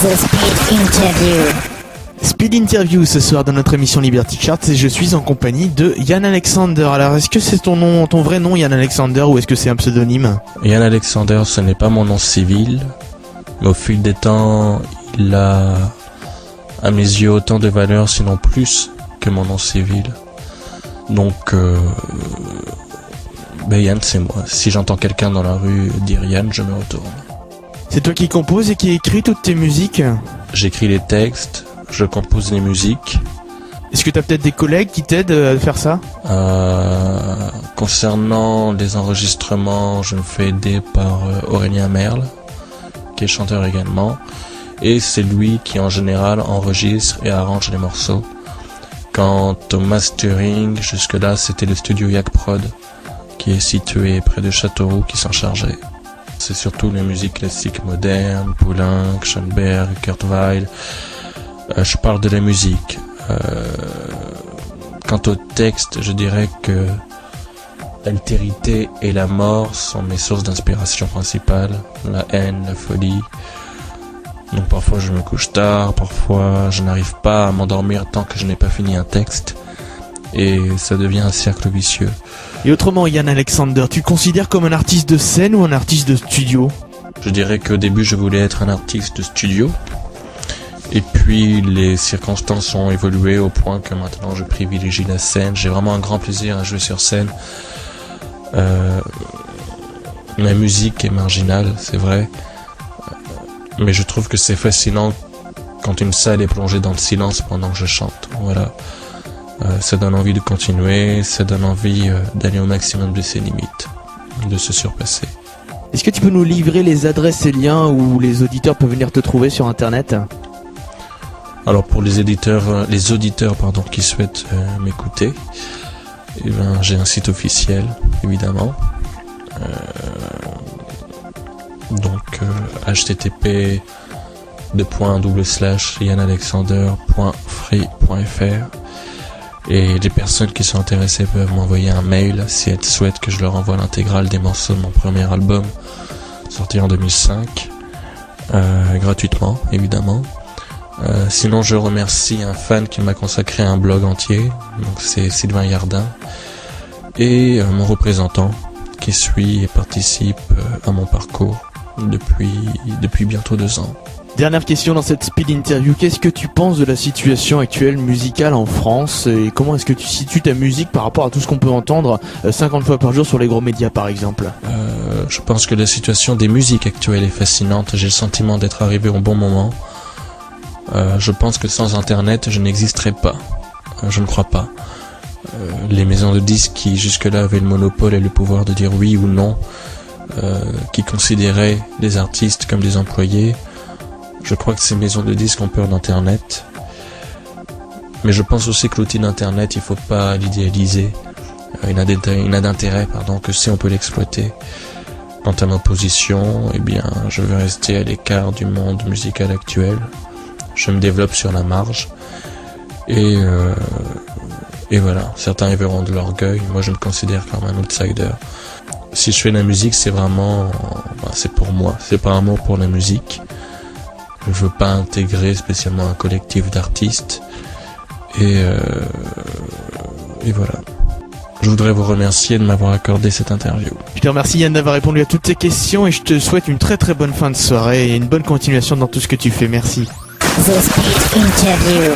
The Speed Interview. Speed Interview ce soir dans notre émission Liberty Charts et je suis en compagnie de Yann Alexander. Alors est-ce que c'est ton vrai nom Yann Alexander ou est-ce que c'est un pseudonyme? Yann Alexander, ce n'est pas mon nom civil, mais au fil des temps, il a à mes yeux autant de valeur, sinon plus, que mon nom civil. Donc, Yann c'est moi. Si j'entends quelqu'un dans la rue dire Yann, je me retourne. C'est toi qui composes et qui écris toutes tes musiques? J'écris les textes, je compose les musiques. Est-ce que tu as peut-être des collègues qui t'aident à faire ça? Concernant les enregistrements, je me fais aider par Aurélien Merle, qui est chanteur également. Et c'est lui qui en général enregistre et arrange les morceaux. Quant au mastering, jusque-là c'était le studio Yak Prod, qui est situé près de Châteauroux, qui s'en chargeait. C'est surtout les musiques classiques modernes, Poulenc, Schoenberg, Kurt Weill. Je parle de la musique. Quant au texte, je dirais que l'altérité et la mort sont mes sources d'inspiration principales. La haine, la folie. Donc parfois je me couche tard, parfois je n'arrive pas à m'endormir tant que je n'ai pas fini un texte. Et ça devient un cercle vicieux. Et autrement Yann Alexander, tu te considères comme un artiste de scène ou un artiste de studio? Je dirais qu'au début je voulais être un artiste de studio. Et puis les circonstances ont évolué au point que maintenant je privilégie la scène. J'ai vraiment un grand plaisir à jouer sur scène. Ma musique est marginale, c'est vrai. Mais je trouve que c'est fascinant quand une salle est plongée dans le silence pendant que je chante. Voilà. Ça donne envie de continuer, ça donne envie d'aller au maximum de ses limites, de se surpasser. Est-ce que tu peux nous livrer les adresses et liens où les auditeurs peuvent venir te trouver sur internet? Alors pour les auditeurs qui souhaitent m'écouter, j'ai un site officiel évidemment. Donc http://yannalexander.free.fr. Et les personnes qui sont intéressées peuvent m'envoyer un mail si elles souhaitent que je leur envoie l'intégrale des morceaux de mon premier album sorti en 2005, gratuitement évidemment. Sinon je remercie un fan qui m'a consacré un blog entier, donc c'est Sylvain Yardin, et mon représentant qui suit et participe à mon parcours depuis bientôt 2 ans. Dernière question dans cette speed interview, qu'est-ce que tu penses de la situation actuelle musicale en France et comment est-ce que tu situes ta musique par rapport à tout ce qu'on peut entendre 50 fois par jour sur les gros médias par exemple? Je pense que la situation des musiques actuelles est fascinante, j'ai le sentiment d'être arrivé au bon moment. Je pense que sans internet je n'existerais pas, je ne crois pas. Les maisons de disques qui jusque-là avaient le monopole et le pouvoir de dire oui ou non, qui considéraient les artistes comme des employés, je crois que ces maisons de disques ont peur d'internet. Mais je pense aussi que l'outil d'internet, il faut pas l'idéaliser. Il n'a d'intérêt que si on peut l'exploiter. Quant à ma position, je veux rester à l'écart du monde musical actuel. Je me développe sur la marge. Et voilà, certains y verront de l'orgueil, moi je me considère comme un outsider. Si je fais de la musique, c'est vraiment, c'est pour moi, c'est par amour pour la musique. Je veux pas intégrer spécialement un collectif d'artistes. Et voilà. Je voudrais vous remercier de m'avoir accordé cette interview. Je te remercie Yann d'avoir répondu à toutes ces questions et je te souhaite une très très bonne fin de soirée et une bonne continuation dans tout ce que tu fais. Merci. The Speed Interview.